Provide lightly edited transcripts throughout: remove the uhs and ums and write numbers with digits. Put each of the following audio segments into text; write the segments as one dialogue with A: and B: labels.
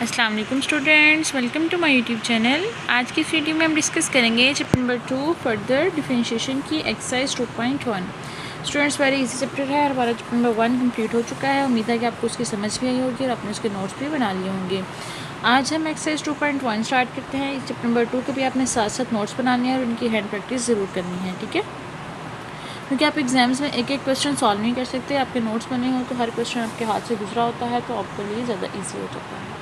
A: अस्सलाम वालेकुम students, welcome to my YouTube channel. आज की इस वीडियो में हम डिस्कस करेंगे चैप्टर नंबर 2 फर्दर डिफरेंशिएशन की exercise 2.1। Students very easy chapter है और हमारा चैप्टर नंबर 1 कंप्लीट हो चुका है। उम्मीद है कि आपको उसकी समझ भी आई होगी और आपने उसके नोट्स भी बना लिए होंगे। आज हम एक्सरसाइज 2.1 स्टार्ट करते हैं। इस चैप्टर नंबर 2 के भी आपने साथ साथ नोट्स बनाने हैं और उनकी हैंड प्रैक्टिस ज़रूर करनी है, ठीक है, क्योंकि आप एग्जाम्स में एक एक क्वेश्चन सॉल्व नहीं कर सकते। आपके नोट्स बने हो तो हर क्वेश्चन आपके हाथ से गुजरा होता है, तो आपके लिए ज़्यादा ईजी हो जाता है।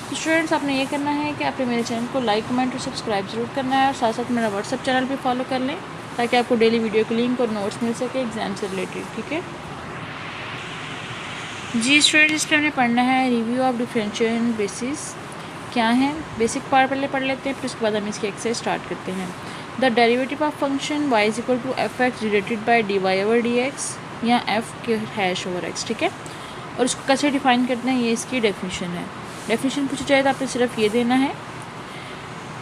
A: तो स्टूडेंट्स आपने ये करना है कि आपने मेरे चैनल को लाइक, कमेंट और सब्सक्राइब ज़रूर करना है और साथ साथ मेरा व्हाट्सअप चैनल भी फॉलो कर लें ताकि आपको डेली वीडियो की लिंक और नोट्स मिल सके एग्जाम से रिलेटेड, ठीक है जी। स्टूडेंट्स इस पर हमने पढ़ना है रिव्यू ऑफ डिफरेंशिएशन बेसिस क्या है। बेसिक पार्ट पहले पढ़ लेते हैं, फिर उसके बाद हम इसकी एक्सरसाइज स्टार्ट करते हैं। The derivative of function y is equal to F X divided by D Y over D X या एफ के हैश ओवर एक्स, ठीक है। और इसको कैसे डिफाइन करते हैं, ये इसकी डेफिनेशन है। डेफिनेशन पूछी जाए तो आपने सिर्फ ये देना है।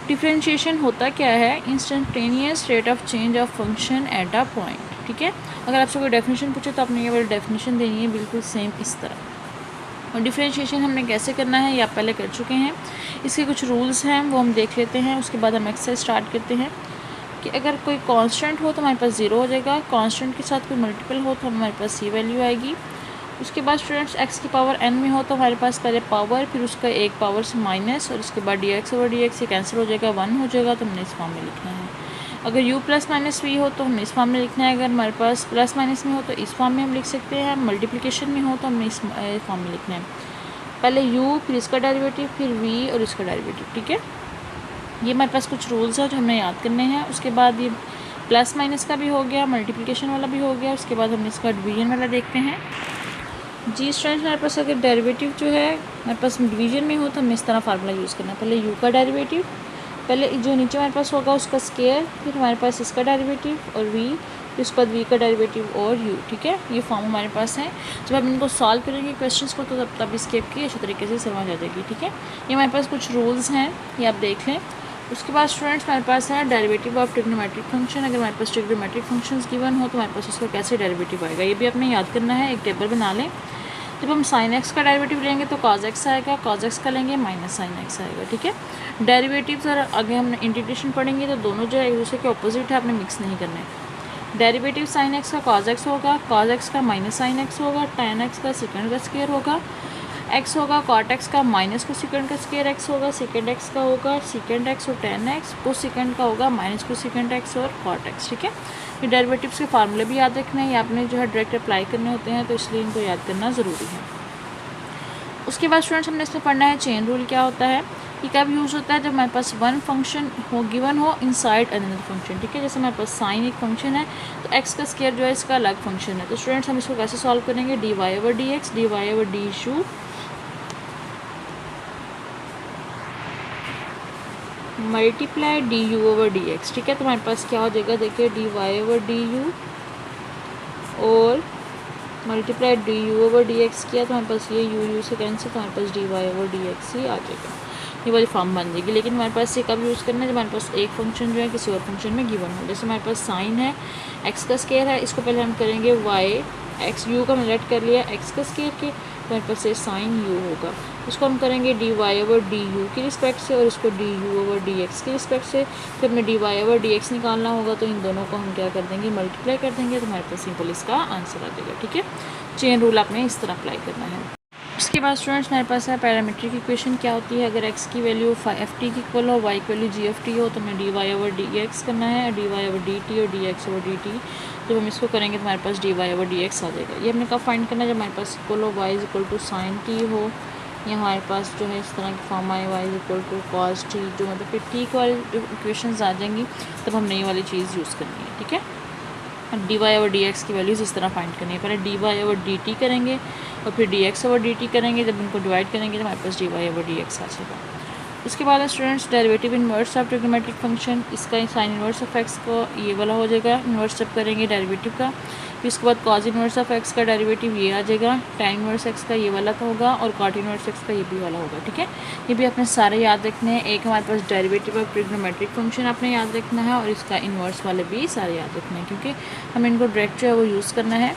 A: डिफरेंशिएशन होता क्या है, instantaneous rate of change of function at a point, ठीक है। अगर आपसे कोई डेफिनेशन पूछे तो आपने ये वाली डेफिनेशन देनी है बिल्कुल सेम इस तरह। और डिफरेंशिएशन हमने कैसे करना है ये आप पहले कर चुके हैं। इसके कुछ रूल्स हैं वो हम देख लेते हैं, उसके बाद हम एक्सरसाइज स्टार्ट करते हैं। कि अगर कोई कांस्टेंट हो तो हमारे पास 0 हो जाएगा, कांस्टेंट के साथ कोई मल्टीपल हो तो हमारे पास सी वैल्यू आएगी। उसके बाद स्टूडेंट्स x की पावर n में हो तो हमारे पास पहले पावर, फिर उसका एक पावर से माइनस और उसके बाद dx ओवर dx ये कैंसिल हो जाएगा, 1 हो जाएगा, तो हमने इस फॉर्म में लिखना है। अगर u प्लस माइनस v हो तो हमने इस फॉर्म में लिखना है। अगर हमारे पास प्लस माइनस में हो तो इस फॉर्म में हम लिख सकते हैं। मल्टीप्लिकेशन में हो तो हमने इस फॉर्म में लिखना है। पहले u, फिर इसका डेरिवेटिव, फिर v और इसका डेरिवेटिव, ठीक है। ये हमारे पास कुछ रूल्स हैं जो हमें याद करने हैं। उसके बाद ये प्लस माइनस का भी हो गया, मल्टीप्लिकेशन वाला भी हो गया। उसके बाद हम इसका डिवीजन वाला देखते हैं जी। स्टूडेंट्स हमारे पास अगर डेरिवेटिव जो है हमारे पास डिवीजन में हो तो हमें इस तरह फार्मूला यूज़ करना है। पहले u का डेरिवेटिव, पहले जो नीचे हमारे पास होगा उसका स्केयर, फिर हमारे पास इसका डेरिवेटिव और v, फिर उसके बाद v का डेरिवेटिव और u, ठीक है। ये फॉर्म हमारे पास है। जब हम इनको सॉल्व करेंगे क्वेश्चंस को तो तब इसके की अच्छी तरीके से समझ आ जाएगी, ठीक है। ये हमारे पास कुछ रूल्स हैं, ये आप देख लें। उसके बाद स्टूडेंट्स हमारे पास है डेरिवेटिव ऑफ ट्रिग्नोमेट्रिक फंक्शन। अगर हमारे पास ट्रिग्नोमेट्रिक फंक्शंस गिवन हो तो हमारे पास उसका कैसे डेरिवेटिव आएगा ये भी आपने याद करना है। एक टेबल बना लें। जब हम साइन एक्स का डेरिवेटिव लेंगे तो कॉज एक्स आएगा, कॉज एक्स का लेंगे माइनस साइन एक्स आएगा, ठीक है। डेरिवेटिव्स और आगे हम इंटीग्रेशन पढ़ेंगे तो दोनों जो है एक दूसरे के ऑपोजिट है, आपने मिक्स नहीं करना है। डेरिवेटिव साइन एक्स का कॉज एक्स होगा, कॉज एक्स का माइनस साइन एक्स होगा, टैन एक्स का सेकंड का स्क्वायर होगा, एक्स होगा कॉट एक्स का माइनस को सेकंड का स्क्वायर एक्स होगा, सेकंड एक्स का होगा सेकंड एक्स और टैन एक्स, को सेकंड का होगा माइनस को सेकंड एक्स और कॉट एक्स, ठीक है। ये डेरिवेटिव्स के फार्मूले भी याद रखने हैं, ये आपने जो है डायरेक्ट अप्लाई करने होते हैं, तो इसलिए इनको याद करना ज़रूरी है। उसके बाद स्टूडेंट्स हमने इसमें पढ़ना है चेन रूल क्या होता है। ये कब यूज़ होता है, जब हमारे पास वन फंक्शन हो गिवन हो इनसाइड अनदर फंक्शन, ठीक है। जैसे हमारे पास साइन एक फंक्शन है तो एक्स का स्क्वायर जो है इसका अलग फंक्शन है। तो स्टूडेंट्स हम इसको कैसे सॉल्व करेंगे, D Y over D X, D Y over D U multiply D U over D X, ठीक है। तो हमारे पास क्या हो जाएगा, देखिए D Y over D U और multiply D U over D x किया तो हमारे पास ये यू से कैंसिल, तो हमारे पास D Y over D X ही आ जाएगा। ये वाली फॉर्म बन जाएगी। लेकिन हमारे पास ये कब यूज़ करना है, जब हमारे पास एक फंक्शन जो है किसी और फंक्शन में गिवन हो। जैसे हमारे पास साइन है, एक्स का स्क्वायर है, इसको पहले हम करेंगे वाई एक्स, यू का मैंने कर लिया एक्स का स्क्वायर के, तो हमारे पास ये साइन यू होगा। इसको हम करेंगे D Y over D U की रिस्पेक्ट से और इसको D U over D X की रिस्पेक्ट से। फिर हमें D Y over D X निकालना होगा तो इन दोनों को हम क्या कर देंगे, मल्टीप्लाई कर देंगे, तो हमारे पास सिंपल इसका आंसर आ जाएगा, ठीक है। चेन रूल आपने इस तरह अप्लाई करना है। उसके बाद स्टूडेंट्स हमारे पास है पैरामीट्रिक इक्वेशन क्या होती है। अगर x की वैल्यू एफ टी की इक्वल हो, y की वैल्यू जी एफ टी हो तो हमें D Y over D X करना है, D Y over D T और D x over D T. जब हम इसको करेंगे तो हमारे पास D Y over D X आ जाएगा। ये हमने कब फाइंड करना है, जब हमारे पास इक्वल हो y is equal to sine T हो, या हमारे पास जो है इस तरह की फॉर्म आए y is equal to cos T, जो मतलब फिर टी वाली इक्वेशन आ जाएंगी तब हमने ये वाली चीज़ यूज़ करनी है, ठीक है। D Y over D X की वैल्यूज़ इस तरह फाइंड करनी है। पहले D Y over D T करेंगे और फिर D x over D T करेंगे। जब इनको डिवाइड करेंगे तो हमारे पास D Y over D X आ जाएगा। उसके बाद students derivative inverse of trigonometric function, इसका साइन इनवर्स ऑफ एक्स को ये वाला हो जाएगा इनवर्स जब करेंगे डेरिवेटिव का। फिर उसके बाद कॉज इनवर्स ऑफ एक्स का डेरिवेटिव ये आ जाएगा, टैन इनवर्स एक्स का ये वाला तो होगा और कॉट इनवर्स एक्स का ये भी वाला होगा, ठीक है। ये भी आपने सारे याद रखने हैं। एक हमारे पास डेरिवेटिव ऑफ ट्रिग्नोमेट्रिक फंक्शन आपने याद रखना है और इसका इनवर्स वाले भी सारे याद रखने हैं, क्योंकि हम इनको डायरेक्ट जो है वो यूज़ करना है।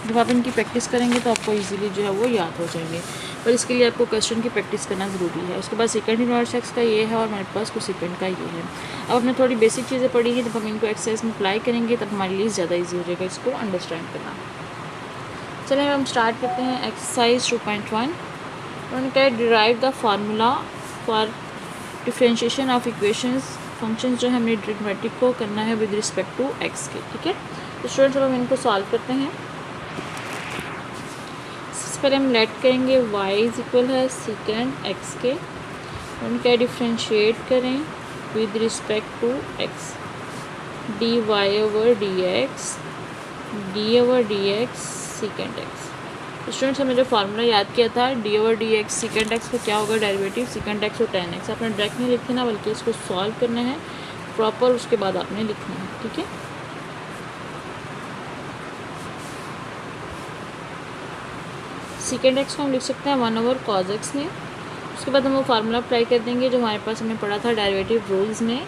A: जब आप इनकी प्रैक्टिस करेंगे तो आपको इजीली जो है वो याद हो जाएंगे। और इसके लिए आपको क्वेश्चन की प्रैक्टिस करना ज़रूरी है। उसके बाद सेकंड इनवर्स एक्स का ये है और हमारे पास कोसेकेंट का ये है। अब हमने थोड़ी बेसिक चीज़ें पढ़ी हैं, जब हम इनको एक्सरसाइज में अप्लाई करेंगे तब हमारे लिए ज़्यादा ईजी हो जाएगा इसको अंडरस्टैंड करना। चलिए हम स्टार्ट करते हैं एक्सरसाइज 2.1। उन्होंने कहा derive the formula for differentiation of equations functions जो है हमने ट्रिग्नोमेट्रिक को करना है विद रिस्पेक्ट टू एक्स के। ठीक है, तो स्टूडेंट्स अब हम इनको सॉल्व करते हैं। सबसे पहले हम लेट करेंगे y इज इक्वल है सेकेंड एक्स के, उनका डिफ्रेंशिएट करें with respect to x, D Y over D x second X. तो स्टूडेंट्स हमने जो फार्मूला याद किया था D over D x second x का क्या होगा डेरिवेटिव सेकेंड एक्स और टेन एक्स, आपने डायरेक्ट नहीं लिखना बल्कि इसको सॉल्व करना है प्रॉपर, उसके बाद आपने लिखना है। ठीक है, सेकेंड एक्स को हम लिख सकते हैं 1 ओवर कॉज एक्स में। उसके बाद हम वो फार्मूला अप्लाई कर देंगे जो हमारे पास हमने पढ़ा था डेरिवेटिव रूल्स में,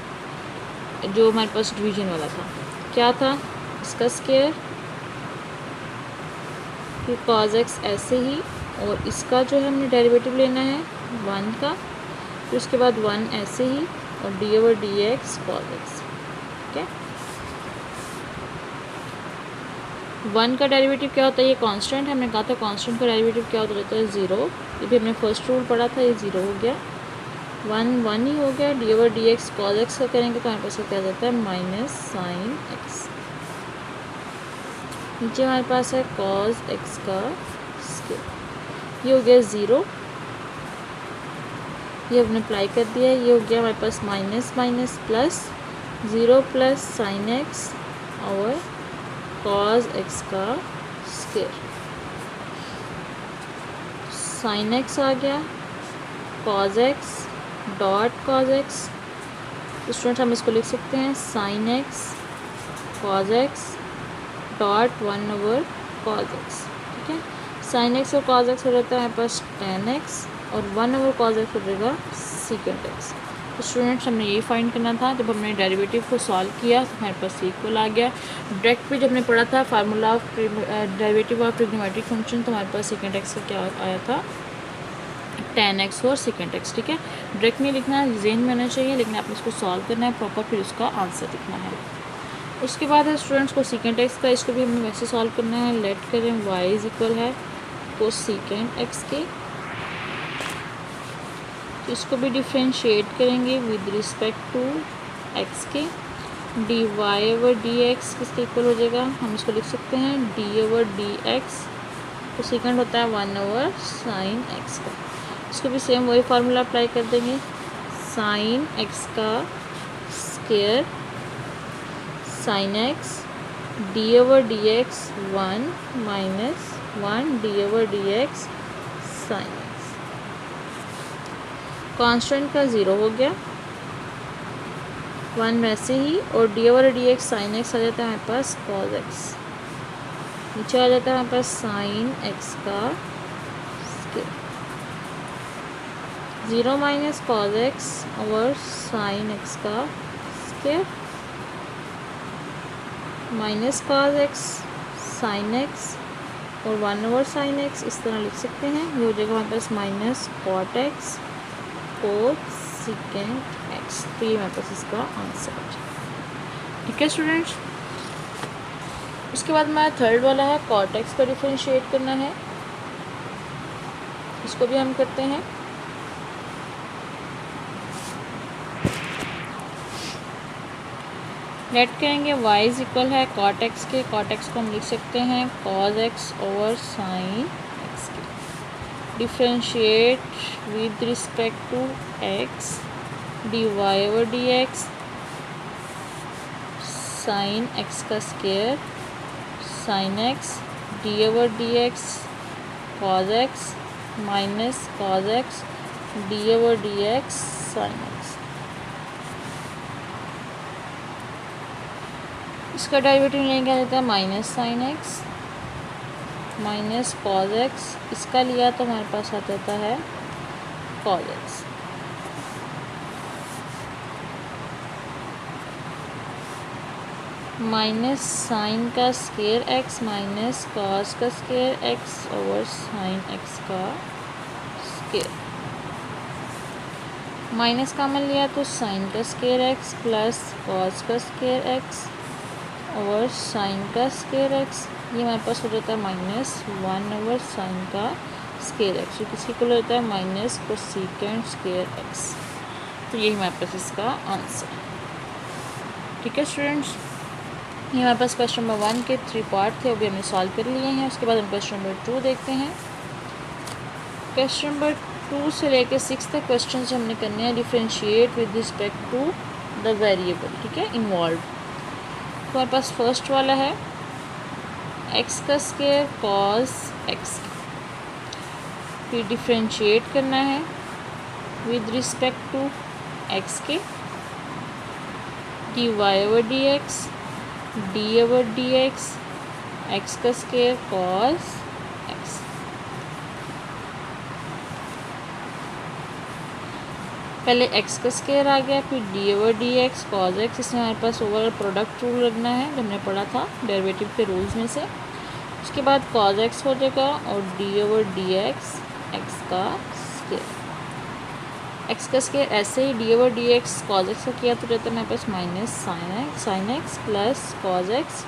A: जो हमारे पास डिवीजन वाला था। क्या था इसका स्क्वायर कि कॉज एक्स ऐसे ही, और इसका जो है हमने डेरिवेटिव लेना है 1 का, फिर उसके बाद 1 ऐसे ही और D over D x cos X. ठीक है, 1 का डेरिवेटिव क्या होता है, ये कांस्टेंट है, हमने कहा था कांस्टेंट का डेरिवेटिव क्या होता रहता है 0। ये भी हमने फर्स्ट रूल पढ़ा था, ये 0 हो गया, 1 ही हो गया। D over D x cos X का करेंगे तो हमारे पास क्या जाता है माइनस साइन एक्स। नीचे हमारे पास है कॉज एक्स का स्क्वायर, ये हो गया 0, ये हमने अप्लाई कर दिया, ये हो गया हमारे पास minus minus plus 0 plus sine X और कॉज एक्स का स्क्वायर, साइन एक्स आ गया, cos X dot cos X. तो स्टूडेंट हम इसको लिख सकते हैं sine X cos X dot 1 over cos X. ठीक है, साइन एक्स और कॉज एक्स हो जाता है हमारे पास टेन एक्स और 1 ओवर कॉज एक्स हो जाएगा सेकेंड एक्स। तो स्टूडेंट्स हमने यही फाइंड करना था, जब हमने डेरिवेटिव को सॉल्व किया तो हमारे पास इक्वल आ गया। डायरेक्ट पे जब हमने पढ़ा था formula of derivative of trigonometric function, तो हमारे पास सेकेंड एक्स का क्या आया था टेन एक्स और सेकेंड एक्स। ठीक है, डायरेक्ट नहीं लिखना, जेन में होना चाहिए, लेकिन आपने इसको सॉल्व करना है प्रॉपर, फिर उसका आंसर लिखना है। उसके बाद है स्टूडेंट्स को सेकेंड एक्स का, इसको भी हमें वैसे सॉल्व करना है। लेट करें y इज इक्वल है को सेकेंड एक्स के, तो इसको भी डिफ्रेंशिएट करेंगे विद रिस्पेक्ट टू एक्स के, D Y over D X किसके इक्वल हो जाएगा, हम इसको लिख सकते हैं डी ओवर डी एक्स, तो सेकेंड होता है 1 ओवर साइन एक्स का। इसको भी सेम वही फार्मूला अप्लाई कर देंगे, साइन एक्स का square sine x D over D x 1 minus 1 D over D x sine X, constant का 0 हो गया, 1 वैसे ही, और D over D x sine x आ जाता है हमारे पास कॉज एक्स, नीचे आ जाता है हमारे पास साइन एक्स का square, 0 minus cos x over sine x का square minus cos X sine X और 1 ओवर साइन एक्स, इस तरह लिख सकते हैं। ये हो जाएगा हमारे पास माइनस कॉट एक्स को सेकेंड एक्स, तो ये हमारे पास इसका आंसर है। ठीक है स्टूडेंट्स, उसके बाद हमारा थर्ड वाला है कॉट एक्स का डिफरेंशिएट करना है, इसको भी हम करते हैं। लेट करेंगे y इज इक्वल है कॉट एक्स के, कॉट एक्स को हम लिख सकते हैं cos x over sine x के, differentiate with respect to x, D Y over D x sine x का square sine x D over D x cos x minus cos x D over D x sine x. इसका derivative लेंगे आ जाता है minus sine x minus cos x, इसका लिया तो हमारे पास आ जाता है कॉज एक्स, माइनस साइन का स्क्वायर एक्स माइनस कॉस का square x over sine x का स्केयर, माइनस कॉमन लिया तो साइन का स्केयर एक्स प्लस कॉस का स्केयर एक्स और साइन का स्केयर एक्स, ये हमारे पास हो जाता है -1 ओवर साइन का स्केयर एक्स, जो किसकी इक्वल होता है माइनस कोसेकेंट स्केयर एक्स। तो यही हमारे पास इसका आंसर है। ठीक है स्टूडेंट्स, ये हमारे पास क्वेश्चन नंबर 1 के 3 पार्ट थे, वो भी हमने सॉल्व कर लिए हैं। उसके बाद हम क्वेश्चन नंबर 2 देखते हैं। क्वेश्चन नंबर 2 से लेकर 6 तक क्वेश्चन जो हमने करने हैं differentiate with respect to the variable, ठीक है, इन्वॉल्व। तो हमारे पास फर्स्ट वाला है एक्स का स्केयर कॉस एक्स, फिर डिफ्रेंशिएट करना है विद रिस्पेक्ट टू एक्स के, D Y over D X, D over D x, x का स्केयर कॉस एक्स। पहले एक्स का स्केयर आ गया, फिर D over D x cos X. इसमें हमारे पास ओवरऑल प्रोडक्ट रूल लगना है, जो हमने पढ़ा था डेरिवेटिव के रूल्स में से। उसके बाद कॉस एक्स हो जाएगा और D over D x, x का स्केयर। एक्स का स्केयर ऐसे ही d over D x cos x का किया तो रहता है हमारे पास minus sine x plus cos x.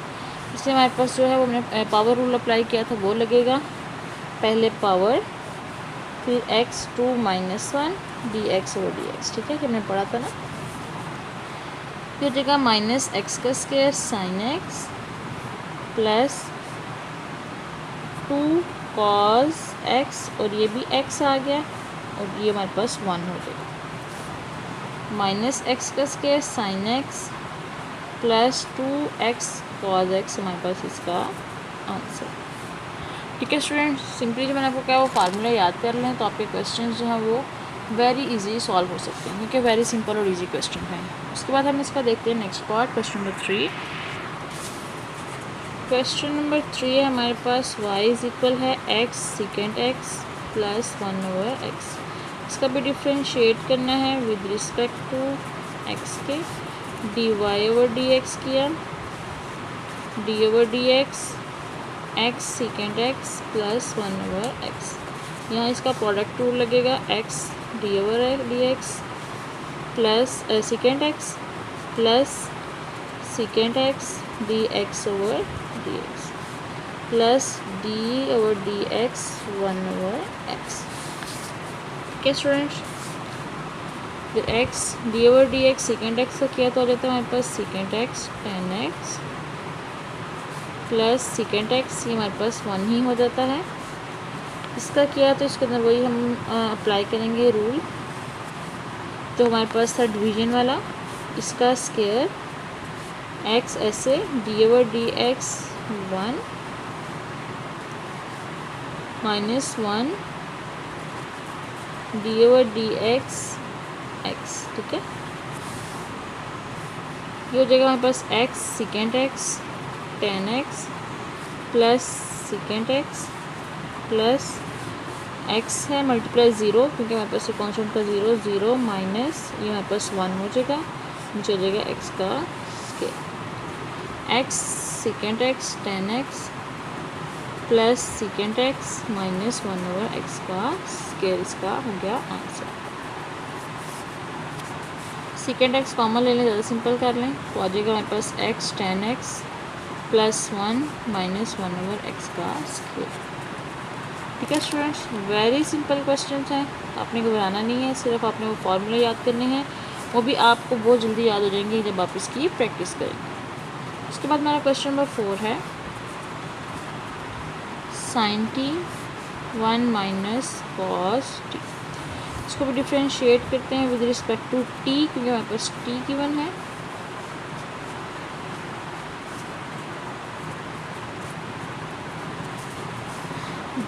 A: इसलिए हमारे पास जो है वो हमने पावर रूल अप्लाई किया था वो लगेगा, पहले पावर फिर X to -1 D x over D X, ठीक है, कि हमने पढ़ा था ना। फिर हो जाएगा माइनस एक्स का square sine x plus 2 cos x, और ये भी एक्स आ गया और ये हमारे पास 1 हो जाएगा। माइनस एक्स का square sine x plus 2x cos x, हमारे पास इसका आंसर। ठीक है स्टूडेंट्स, सिंपली जो मैंने आपको कहा वो फार्मूला याद कर लें तो आपके क्वेश्चन जो हैं वो वेरी इजी सॉल्व हो सकते हैं, क्योंकि वेरी सिंपल और इजी क्वेश्चन हैं। उसके बाद हम इसका देखते हैं next part, question number 3। Question number 3 है हमारे पास y इज इक्वल है x second x plus 1 over x। इसका भी डिफ्रेंशिएट करना है विद रिस्पेक्ट टू x के, D Y over D x किया, d over D x x second x plus 1 over x. यहाँ इसका प्रोडक्ट रूल लगेगा, x D over D x plus second x plus second x d x over D x plus D over D x 1 over x. Okay students, फिर x D over D x second x का किया तो हो जाता है हमारे पास second x tan x plus second x, ये हमारे पास 1 ही हो जाता है। इसका किया तो इसके अंदर वही हम अप्लाई करेंगे रूल, तो हमारे पास था डिवीजन वाला। इसका स्केयर एक्स ऐसे d over D x 1 -1 D over D x x, ठीक है। ये हो जाएगा हमारे पास x second x tan x plus second x plus x है मल्टीप्लाई 0, क्योंकि हमारे पास कॉन्स्टेंट का 0 माइनस ये हमारे पास 1 हो जाएगा, नीचे हो जाएगा एक्स का square. X second x tan x plus second x minus 1 over x का स्केयर, इसका हो गया आंसर। सेकेंड एक्स कॉमन ले लें, ज़्यादा सिंपल कर लें तो आ जाएगा हमारे पास x tan x plus 1 minus 1 over x का स्केयर। ठीक है स्टूडेंट्स, वेरी सिंपल क्वेश्चन हैं, आपने घबराना नहीं है, सिर्फ आपने वो फार्मूला याद करने हैं, वो भी आपको बहुत जल्दी याद हो जाएंगे जब आप इसकी प्रैक्टिस करेंगे। उसके बाद हमारा क्वेश्चन नंबर 4 है sine T 1 minus cos T. इसको भी डिफ्रेंशिएट करते हैं विद रिस्पेक्ट टू टी, क्योंकि हमारे पास टी गिवन है।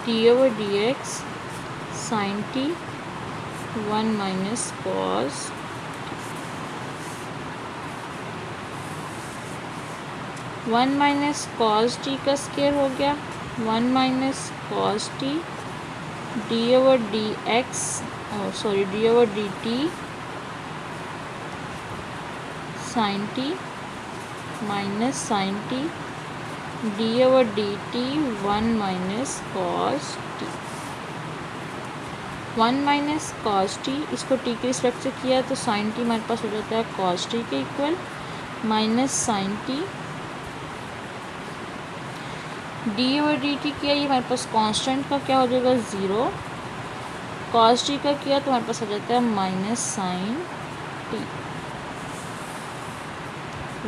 A: D over D x sine T 1 minus cos, 1 minus cos T का स्केयर हो गया 1 minus cos T D over D X D over D T sine T minus sine T D over D T 1 minus cos T. 1 minus cos T, इसको T के respect से किया तो sign T हमारे पास हो जाता है कॉस टी के equal, minus sine T, D over D T किया, ये हमारे पास कांस्टेंट का क्या हो जाएगा 0, कॉस टी का किया तो हमारे पास आ जाता है minus sine T,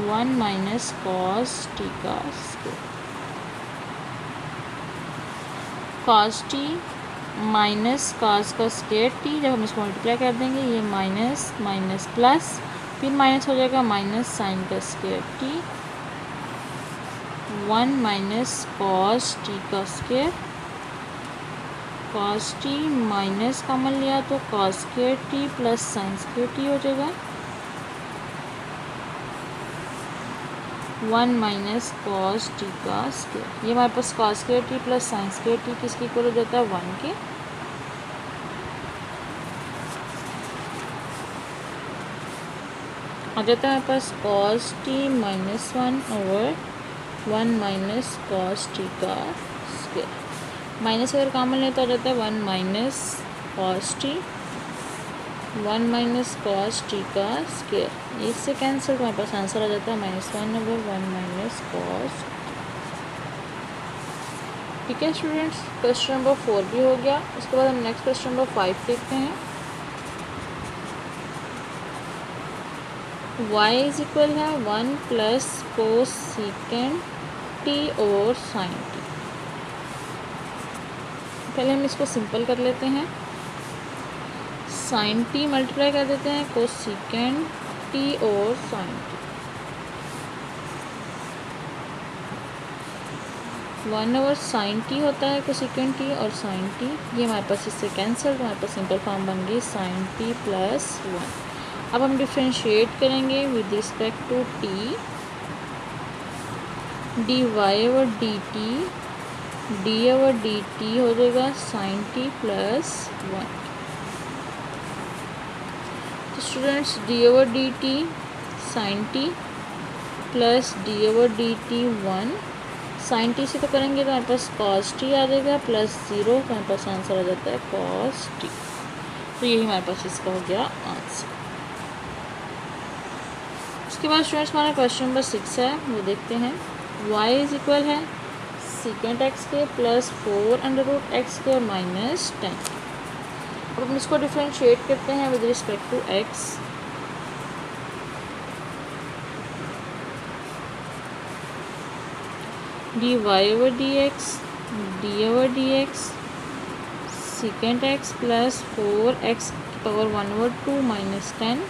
A: 1 minus cos T का square, cos t minus cos का स्क्वायर टी, जब हम इसको मल्टीप्लाई कर देंगे ये माइनस माइनस प्लस, फिर माइनस हो जाएगा माइनस साइन का square t, 1 minus cos T का square, cos t minus common लिया तो cos square t plus sine square t हो जाएगा, 1 माइनस कॉस टी का स्क्वायर, ये हमारे पास cos square t plus sine square t किसके इक्वल हो जाता है 1 के, आ जाता है हमारे पास cos t minus 1 over 1 minus cos T का स्क्वायर, माइनस अगर कॉमन ले तो आ जाता है 1 minus cos T, 1 minus cos T का स्क्वायर, इससे कैंसिल हमारे पास आंसर आ जाता है -1 ओवर 1 माइनस कॉस। ठीक है स्टूडेंट्स, क्वेश्चन नंबर 4 भी हो गया। उसके बाद हम नेक्स्ट क्वेश्चन नंबर 5 देखते हैं। y इज इक्वल है 1 प्लस कोस सीकेंड टी और साइन टी। पहले हम इसको सिंपल कर लेते हैं, साइन टी मल्टीप्लाई कर देते हैं कोस सीकेंड टी और sine T, 1 over sine T होता है कोसेकेंड टी और साइन टी, ये हमारे पास इससे कैंसिल, तो हमारे पास सिंपल फॉर्म बन गई साइन टी प्लस 1। अब हम डिफ्रेंशिएट करेंगे with respect to T, D Y over D T, D over D T हो जाएगा साइन टी प्लस 1। तो students D over D T sine T plus D over D T 1, sine T से तो करेंगे तो हमारे पास कॉस टी आ जाएगा प्लस 0, तो हमारे पास आंसर आ जाता है कॉस टी। तो यही हमारे पास इसका हो गया आंसर। उसके बाद स्टूडेंट्स हमारा क्वेश्चन नंबर 6 है, वो देखते हैं। y इज इक्वल है सीकेंट एक्स के प्लस 4 अंडर रूट एक्स के माइनस 10। अब हम इसको डिफ्रेंशिएट करते हैं with respect to x। D Y over D X, D over D X, secant X plus 4x की पावर 1 ओवर 2 माइनस 10।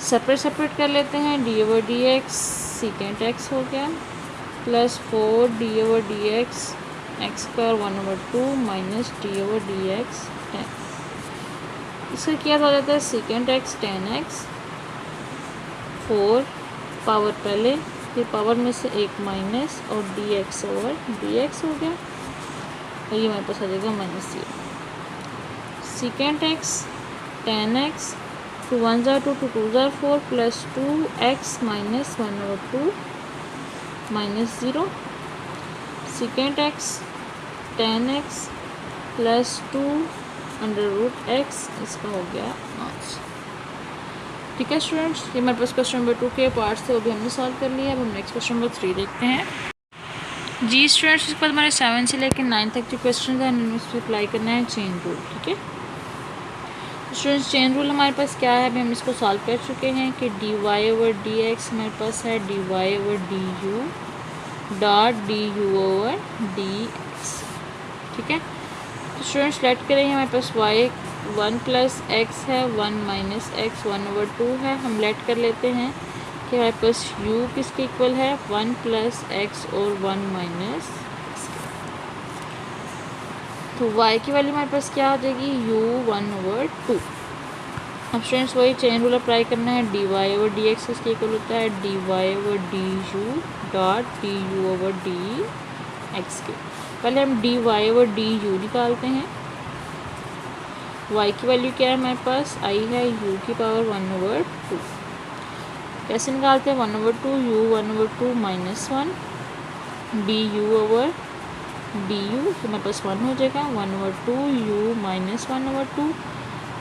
A: सेपरेट कर लेते हैं, D over D X secant x हो गया plus 4 D over D x x का 1 over 2 minus D over D x 10। इसका क्या हो जाता है सीकेंट एक्स 10x, 4 पावर पहले, फिर पावर में से एक माइनस और D x over D X हो गया, और ये हमारे पास आ जाएगा -0। सीकेंट एक्स 10x, 2 1 जार 2 2 2 जार 4 plus 2x minus 1 over 2 minus 0। Secant X 10x plus 2 under root x, इसका हो गया आंसर। ठीक है स्टूडेंट्स, ये हमारे पास क्वेश्चन नंबर 2 के पार्ट्स थे, वो भी हमने सॉल्व कर लिया। अब हम नेक्स्ट क्वेश्चन नंबर 3 देखते हैं। जी स्टूडेंट्स, इसके बाद हमारे 7 से लेकर 9 तक जो क्वेश्चन है हमें उस पर अप्लाई करना है चेन रूल। ठीक है स्टूडेंट्स, चेन रूल हमारे पास क्या है, अभी हम इसको सॉल्व कर चुके हैं कि D Y over D X हमारे पास है D Y over D U dot D U over D X. ठीक है, तो स्टूडेंट्स लेट करेंगे, हमारे पास y 1 प्लस एक्स है, 1 माइनस एक्स 1 ओवर 2 है। हम लेट कर लेते हैं कि हमारे पास u किसके इक्वल है 1 प्लस एक्स और 1 माइनस, तो y की वैल्यू हमारे पास क्या आ जाएगी u 1 ओवर 2। अब स्टूडेंट्स वही चेन रूल अप्लाई करना है, D Y over D X किसके इक्वल होता है D Y over D U dot D U over D X के। पहले हम D Y over D U निकालते हैं, y की वैल्यू क्या है हमारे पास i है u की पावर 1 ओवर 2। कैसे निकालते हैं 1 over 2 u 1 over 2 minus 1 D U over D U, तो हमारे पास 1 हो जाएगा 1/2 U minus 1/2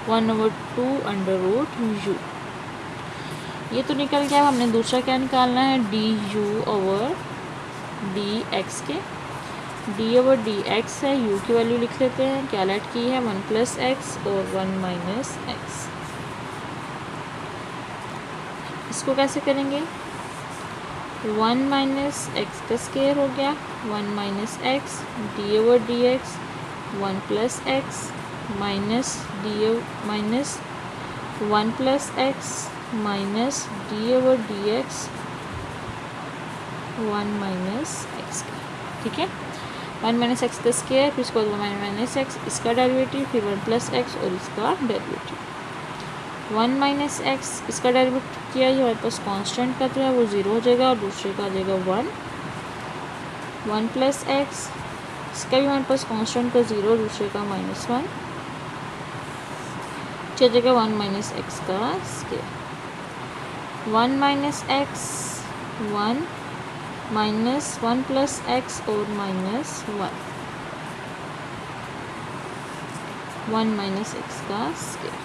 A: 1/2 under root U. ये तो निकल गया। हमने दूसरा क्या निकालना है, D U over D X के। डी ओवर डी एक्स है, यू की वैल्यू लिख लेते हैं, क्या लेट की है 1 + x और 1 - x। इसको कैसे करेंगे, 1 - x का स्क्वायर हो गया 1 - x, D over D x 1 + x minus D minus 1 + x minus D over D x 1 - x का, ठीक है। 1 - x का स्क्वायर, फिर इसको 1 - x, इसका डेरिवेटिव, फिर 1 + x और इसका डेरिवेटिव। 1 - x इसका डेरिवेटिव किया, ये हमारे पास कांस्टेंट का तो है वो 0 हो जाएगा और दूसरे का आ जाएगा 1 + x, इसका भी हमारे पास कांस्टेंट का 0, दूसरे का -1, चल जाएगा 1 - x का स्क्वायर। 1 - x 1 माइनस 1 + x और -1 1 - x का स्क्वायर।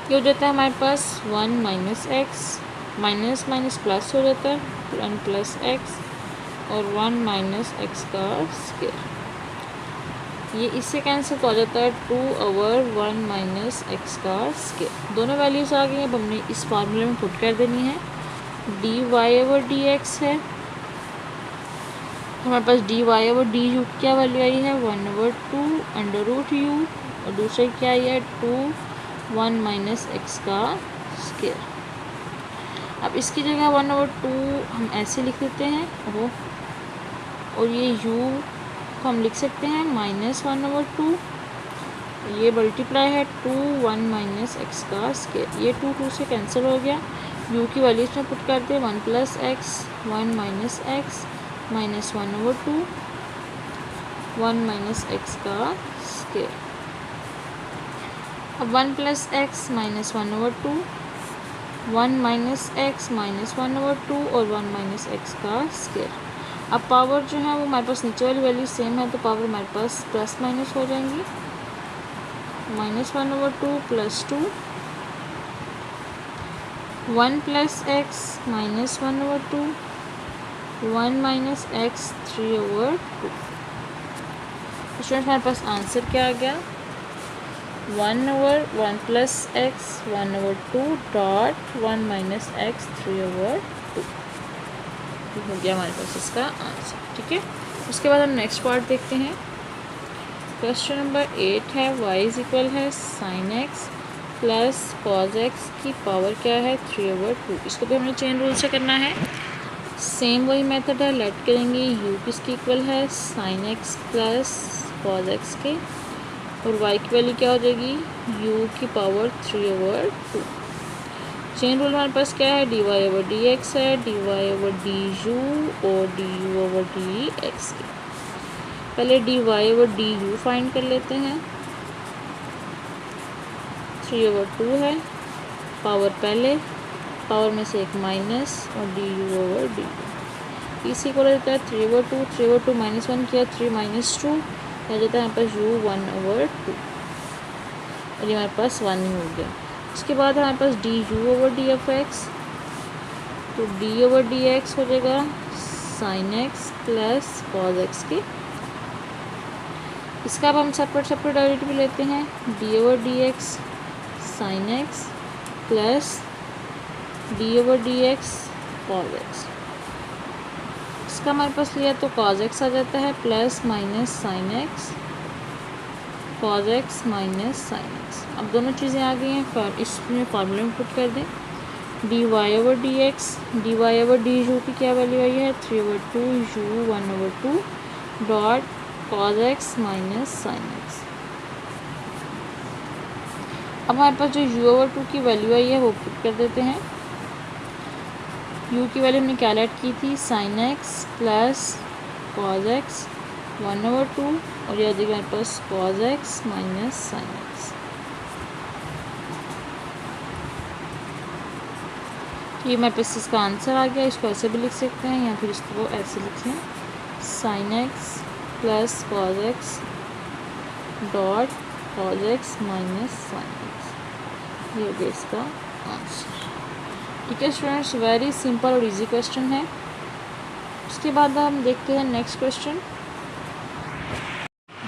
A: ये हो जाता है हमारे पास 1 - x, माइनस माइनस प्लस हो जाता है 1 + x और 1 - x का स्क्वायर। ये इससे कैंसिल हो जाता है 2/1 - x का स्क्वायर। दोनों वैल्यूज़ आ गई। अब हमने इस फार्मूले में पुट कर देनी है। D Y over D x है, हमारे पास D Y over D u क्या वैल्यू आई है 1/2 अंडर रूट यू और दूसरे क्या आई है 2 1 - x का स्क्वायर। अब इसकी जगह 1/2 हम ऐसे लिख देते हैं वो, और ये u को हम लिख सकते हैं -1/2, ये मल्टीप्लाई है 2 1 - x का स्क्वायर। ये 2 से कैंसिल हो गया। u की वैल्यू इसमें पुट करते हैं 1 + x 1 - x माइनस 1/2 1 - x का स्क्वायर। अब 1 + x माइनस 1/2 1 - x माइनस 1/2 और 1 - x का स्क्वायर। अब पावर जो है वो हमारे पास नीचे वाली वैल्यू सेम है, तो पावर हमारे पास प्लस माइनस हो जाएंगी। -1/2 + 2 1 + x माइनस 1/2 1 - x 3/2। स्टूडेंट हमारे पास आंसर क्या आ गया 1/1 + x 1/2 डॉट 1 - x 3/2 हो गया हमारे पास इसका आंसर, ठीक है। उसके बाद हम नेक्स्ट पार्ट देखते हैं। क्वेश्चन नंबर 8 है y = sin x plus cos x की पावर क्या है 3/2। इसको भी हमने चेन रूल से करना है। सेम वही मेथड है, लेट करेंगे u किसकी इक्वल है sin x plus cos x के, और y की वैल्यू क्या हो जाएगी u की पावर 3/2। चेन रूल हमारे पास क्या है dy/dx है, dy/du और du/dx के। पहले dy/du फाइंड कर लेते हैं। 3/2 है, पावर पहले, पावर में से एक माइनस और du/du। इसी को रहता है 3/2 3/2 -1 किया 3 - 2 आ जाता है हमारे पास u 1/2 और ये हमारे पास 1 ही हो गया। उसके बाद हमारे पास du/dx, तो d/dx हो जाएगा sin x plus cos x के। इसका अब हम सेपरेट डेरिवेटिव लेते हैं। d/dx sin x plus d/dx cos x। इसका हमारे पास लिया तो cos x आ जाता है plus minus sin x cos x minus sin x। अब दोनों चीज़ें आ गई हैं, इसमें फार्मूले में पुट कर दें। dy/dx dy/du की क्या वैल्यू आई है 3/2 u 1/2 dot cos x minus sin x। अब हमारे पास जो u/2 की वैल्यू आई है वो पुट कर देते हैं। u की वैल्यू हमने क्या लेट की थी sin x plus cos x 1/2 और यह आ जाएगा हमारे पास cos x minus sin x। ये हमारे पास इसका आंसर आ गया। इसको ऐसे भी लिख सकते हैं या फिर इसको ऐसे लिखें sign x plus cos X dot cos x minus sine x, ये हो गया इसका आंसर। ठीक है स्टूडेंट्स, वेरी सिंपल और इजी क्वेश्चन है। उसके बाद हम देखते हैं नेक्स्ट क्वेश्चन।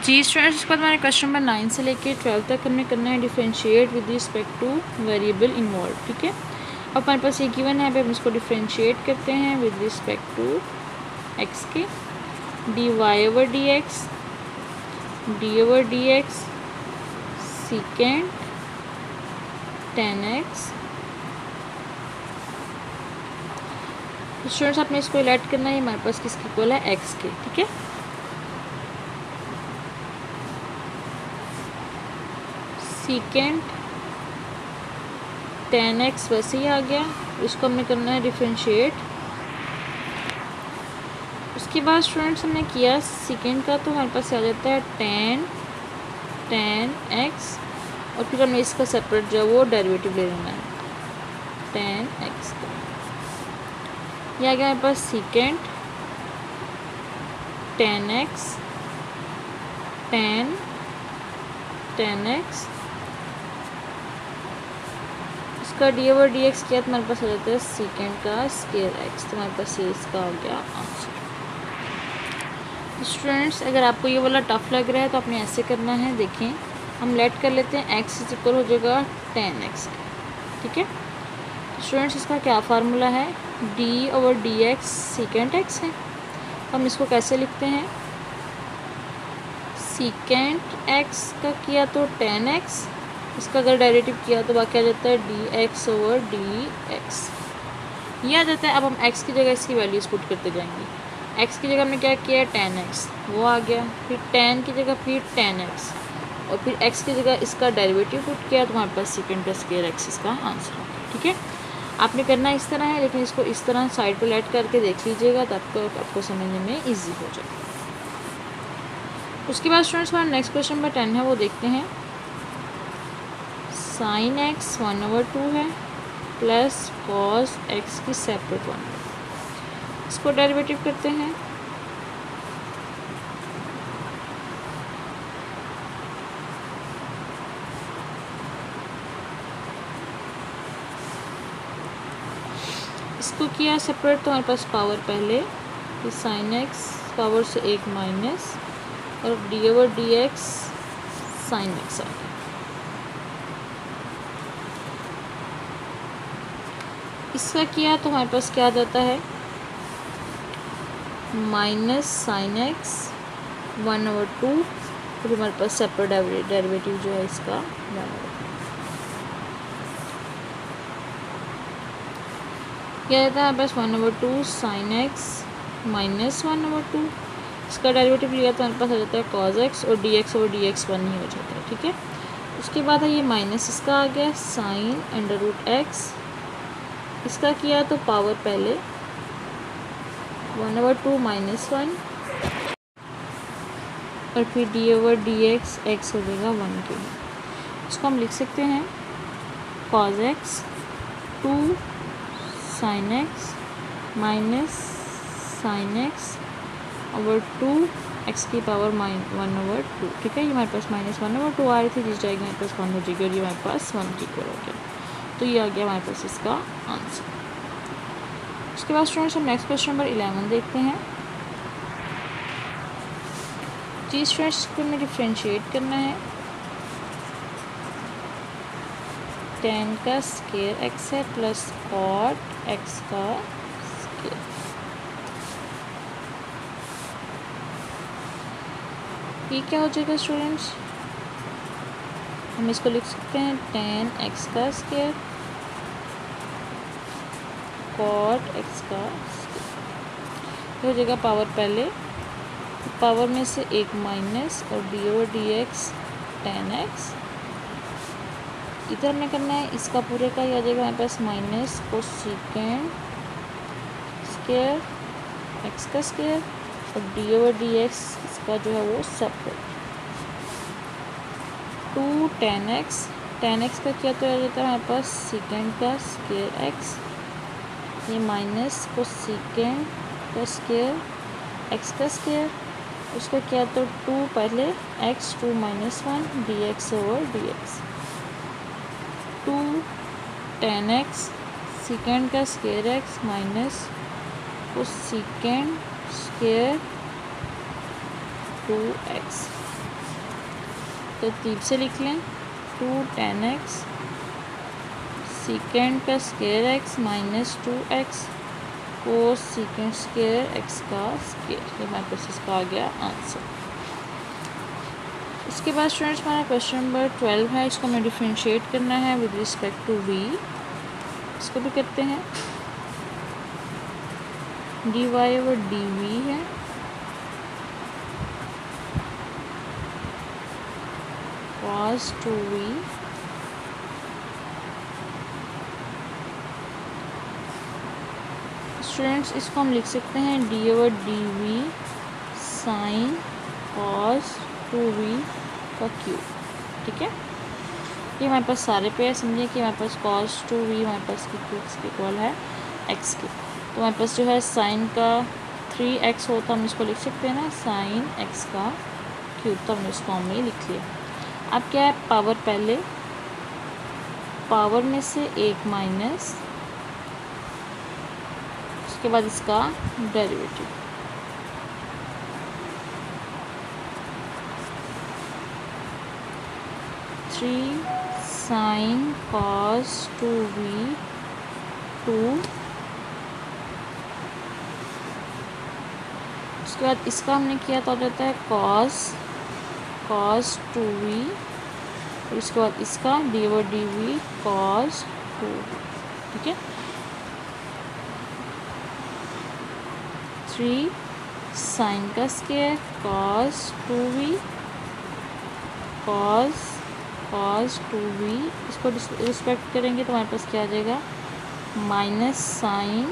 A: जी स्टूडेंट्स, इसके बाद हमारे क्वेश्चन नंबर 9 से लेके 12 तक हमें करना है differentiate with respect two variable involve. ठीक है, अब हमारे पास ये गिवन है, हम इसको डिफरेंशिएट करते हैं विद रिस्पेक्ट टू एक्स के। D Y over D X second tan X. Students आपने इसको लेट करना है, हमारे पास किसके इक्वल है, एक्स के। ठीक है, सीकेंड टेन एक्स वैसे ही आ गया, इसको हमें करना है डिफरेंशिएट। उसके बाद स्टूडेंट्स हमने किया सीकेंड का, तो हमारे पास आ जाता है टेन एक्स, और फिर हमें इसका सेपरेट जो वो डेरिवेटिव ले लेना है टेन एक्स का। ये आ गया हमारे पास सीकेंड टेन एक्स, इसका डी ओवर डी एक्स किया तो हमारे पास आ जाता है सीकेंड का स्केयर एक्स, तो हमारे पास ये इसका हो गया आंसर। स्टूडेंट्स अगर आपको ये वाला टफ लग रहा है तो आपने ऐसे करना है, देखें हम लेट कर लेते हैं एक्स इज इक्वल हो जाएगा टेन एक्स का। ठीक है स्टूडेंट्स, इसका क्या फार्मूला है, D over D X सीकेंड x है। हम इसको कैसे लिखते हैं, सीकेंड एक्स का किया तो टेन एक्स, इसका अगर डेरिवेटिव किया तो बाकी आ जाता है D x over D x, ये आ जाता है। अब हम एक्स की जगह इसकी वैल्यूज़ पुट करते जाएंगे। एक्स की जगह हमने क्या किया, टेन एक्स, वो आ गया, फिर टेन की जगह फिर टेन एक्स, और फिर एक्स की जगह इसका डेरिवेटिव पुट किया तो हमारे पास सेकेंड प्लस स्केयर एक्स इसका आंसर हो गया। ठीक है, आपने करना इस तरह है, लेकिन इसको इस तरह साइड पर लेट करके देख लीजिएगा तो आपको समझने में ईजी हो जाएगा। उसके बाद स्टूडेंट्स हमारा नेक्स्ट क्वेश्चन नंबर 10 है, वो देखते हैं। साइन एक्स 1/2 है प्लस कॉस एक्स की सेपरेट 1/2, इसको डेरिवेटिव करते हैं। इसको किया सेपरेट तो हमारे पास पावर पहले साइन एक्स पावर से एक माइनस और D over D x sine x आ गया। इसका किया तो हमारे पास क्या आ जाता है, माइनस साइन एक्स 1/2, फिर हमारे पास सेपरेट डेरिवेटिव जो है इसका 1/2। क्या रहता है हमारे पास 1/2 साइन एक्स माइनस 1/2, इसका डेरिवेटिव लिया तो हमारे पास आ जाता है कॉज एक्स, और D x over D x 1 ही हो जाता है। ठीक है, उसके बाद है ये माइनस इसका आ गया साइन अंडर रूट एक्स, इसका किया तो पावर पहले 1/2 माइनस 1, और फिर डी ओवर डी एक्स हो जाएगा 1 के लिए। इसको हम लिख सकते हैं cos x 2 sign x minus sine x over 2 x की पावर 1/2। ठीक है, ये हमारे पास माइनस 1/2 आ रही थी, जिस जाएगी हमारे पास 1 हो जाएगी, और ये हमारे पास 1 की इक्वल हो गया, तो ये आ गया हमारे पास इसका आंसर। उसके बाद स्टूडेंट्स हम नेक्स्ट क्वेश्चन नंबर 11 देखते हैं। जी स्टूडेंट्स को हमें डिफ्रेंशिएट करना है, टेन का स्केयर एक्स है प्लस कॉट एक्स का स्केयर। ये क्या हो जाएगा स्टूडेंट्स, हम इसको लिख सकते हैं टेन एक्स का स्केयर कॉट एक्स का स्केयर, हो जाएगा पावर पहले पावर में से एक माइनस और D over D x tan x. इधर हमने करना है इसका पूरे का, ये आ जाएगा हमारे पास माइनस कोसेकेंड स्केयर एक्स का स्केयर, और डी ओवर डी एक्स इसका जो है वो सेपरेट 2 टेन एक्स का किया तो आ जाता है हमारे पास सेकेंड का स्केयर एक्स, ये माइनस कोसेकेंड का स्केयर एक्स का स्क्वायर, उसका क्या तो 2 पहले x 2 minus 1 D x over D x, 2 10 x second का स्क्वायर एक्स माइनस उस सेकेंड स्क्वायर 2x। तरतीब से लिख लें 2 10 एक्स सेकेंड का स्क्वायर एक्स माइनस 2x कोस सेकेंड स्क्वायर एक्स का स्क्वायर। ये हमारे पास इसका आ गया आंसर। इसके बाद स्टूडेंट्स हमारा क्वेश्चन नंबर 12 है, इसको हमें डिफ्रेंशिएट करना है विद रिस्पेक्ट टू v। इसको भी करते हैं, dy ओवर dv है cos 2v स्टूडेंट्स इसको हम लिख सकते हैं D over D V sine cos 2v का क्यूब। ठीक है, ये हमारे पास सारे पे है, समझिए कि हमारे पास cos 2v हमारे पास की क्यूब इक्वल है x की। तो हमारे पास जो है साइन का 3x हो तो हम इसको लिख सकते हैं ना साइन x का क्यूब, तो हमने इसको में लिख लिया। अब क्या है, पावर पहले पावर में से एक माइनस, उसके बाद इसका derivative, three sign cos 2v 2, उसके बाद इसका हमने किया तो रहता है कॉस 2v, और इसके बाद इसका D over D V cos 2v। ठीक है, 3 साइन का square cos 2v cos 2v, इसको रिस्पेक्ट करेंगे तो हमारे पास क्या आ जाएगा माइनस साइन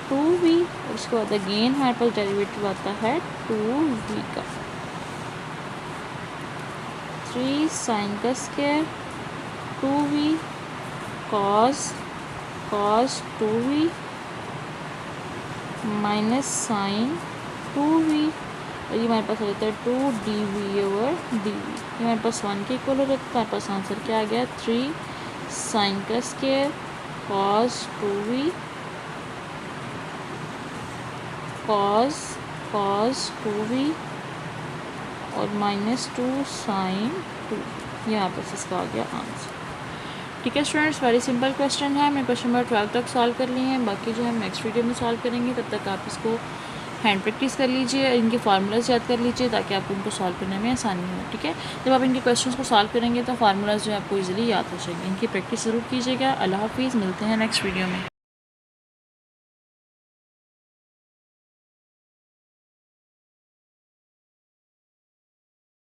A: 2v, और उसके बाद अगेन हमारे पास डेरिवेटिव आता है 2v का, 3 साइन का square 2v cos 2v minus sign 2v, और ये हमारे पास हो जाता है 2dv ओवर dv। ये हमारे पास 1 के इक्वल हो जाता है, हमारे पास आंसर क्या आ गया 3 साइन का square cos 2v cos 2v और माइनस 2 साइन 2, ये यहाँ पर इसका आ गया आंसर। ठीक है स्टूडेंट्स, वेरी सिंपल क्वेश्चन है, मैं क्वेश्चन नंबर 12 तक सॉल्व कर लिए हैं, बाकी जो है नेक्स्ट वीडियो में सॉल्व करेंगे। तब तक आप इसको हैंड प्रैक्टिस कर लीजिए, इनके फार्मूलाज याद कर लीजिए ताकि आपको उनको सॉल्व करने में आसानी हो। ठीक है, जब आप इनके क्वेश्चंस को सॉल्व करेंगे तो फार्मूलाज जो है आपको इजीली याद हो जाएंगे। इनकी प्रैक्टिस ज़रूर कीजिएगा। अल्लाह हाफिज़, मिलते हैं नेक्स्ट वीडियो में।